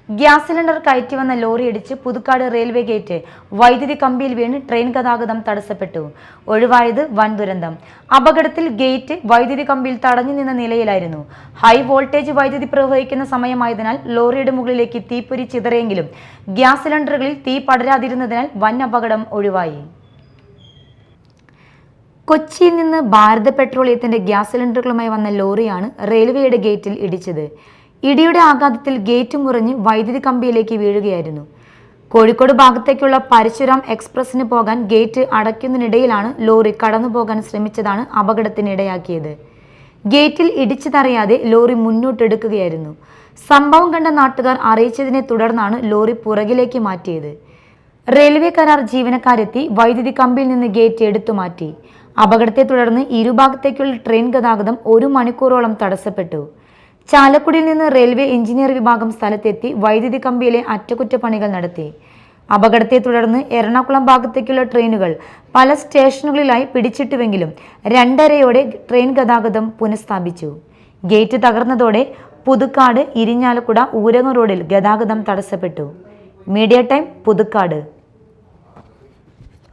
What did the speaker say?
Gas cylinder കയറ്റി വന്ന lorry ഇടിച്ച് പുതുക്കാട് റെയിൽവേ ഗേറ്റ് വൈദ്യുതി കമ്പിയിൽ വീണ് ട്രെയിൻ ഗതാഗതം തടസ്സപ്പെട്ടു. ഒഴിവായത് വൻ ദുരന്തം. അപകടത്തിൽ ഗേറ്റ് വൈദ്യുതി കമ്പിയിൽ തടഞ്ഞു നിന്ന നിലയിലായിരുന്നു. ഹൈ വോൾട്ടേജ് വൈദ്യുതി പ്രവഹിക്കുന്ന സമയമായതിനാൽ ലോറിയുടെ മുകളിലേക്ക് തീപ്പൊരി ചിതറിയെങ്കിലും ഗ്യാസ് സിലിണ്ടറുകളിൽ തീ പടരാതിരുന്നതിനാൽ വൻ അപകടം ഒഴിവായി. കൊച്ചിയിൽ നിന്ന് ഭാരത് പെട്രോളിയത്തിന്റെ ഗ്യാസ് സിലിണ്ടറുകളുമായി വന്ന ലോറിയാണ് റെയിൽവേയുടെ ഗേറ്റിൽ ഇടിച്ചത്. ഇടിയുടെ ആഘാതത്തിൽ ഗേറ്റ് മുറിഞ്ഞ് വൈദ്യുതി കമ്പിയിലേക്ക് വീഴുകയായിരുന്നു. കോഴിക്കോട് ഭാഗത്തേക്കുള്ള പരശുരാം എക്സ്പ്രസിന് പോകാൻ ഗേറ്റ് അടയ്ക്കുന്നതിനിടയിലാണ് ലോറി കടന്നുപോകാൻ ശ്രമിച്ചതാണ് അപകടത്തിനിടയാക്കിയത്. ഗേറ്റിൽ ഇടിച്ചതറിയാതെ ലോറി മുന്നോട്ടെടുക്കുകയായിരുന്നു. സംഭവം കണ്ട നാട്ടുകാർ അറിയിച്ചതിനെ തുടർന്നാണ് ലോറി പുറകിലേക്ക് മാറ്റിയത്. റെയിൽവേ കരാർ ജീവനക്കാരെത്തി വൈദ്യുതി കമ്പിയിൽ നിന്ന് ഗേറ്റ് എടുത്തു മാറ്റി. അപകടത്തെ തുടർന്ന് ഇരുഭാഗത്തേക്കുള്ള ട്രെയിൻ ഗതാഗതം 1 മണിക്കൂറോളം തടസ്സപ്പെട്ടു. ചാലക്കുടിയിൽ നിന്ന് റെയിൽവേ എഞ്ചിനീയർ വിഭാഗം സ്ഥലത്തെത്തി വൈദ്യുതി കമ്പിയിലെ അറ്റകുറ്റപ്പണികൾ നടത്തി. അപകടത്തെ തുടർന്ന് എറണാകുളം ഭാഗത്തേക്കുള്ള ട്രെയിനുകൾ പല സ്റ്റേഷനുകളിലായി പിടിച്ചിട്ടുവെങ്കിലും 2:30-ഓടെ ട്രെയിൻ ഗതാഗതം പുനഃസ്ഥാപിച്ചു. ഗേറ്റ് തകർന്നതോടെ പുതുക്കാട്, ഇരിഞ്ഞാലക്കുട, ഊരകം റോഡിൽ ഗതാഗതം തടസ്സപ്പെട്ടു. Media time, Puthukkad.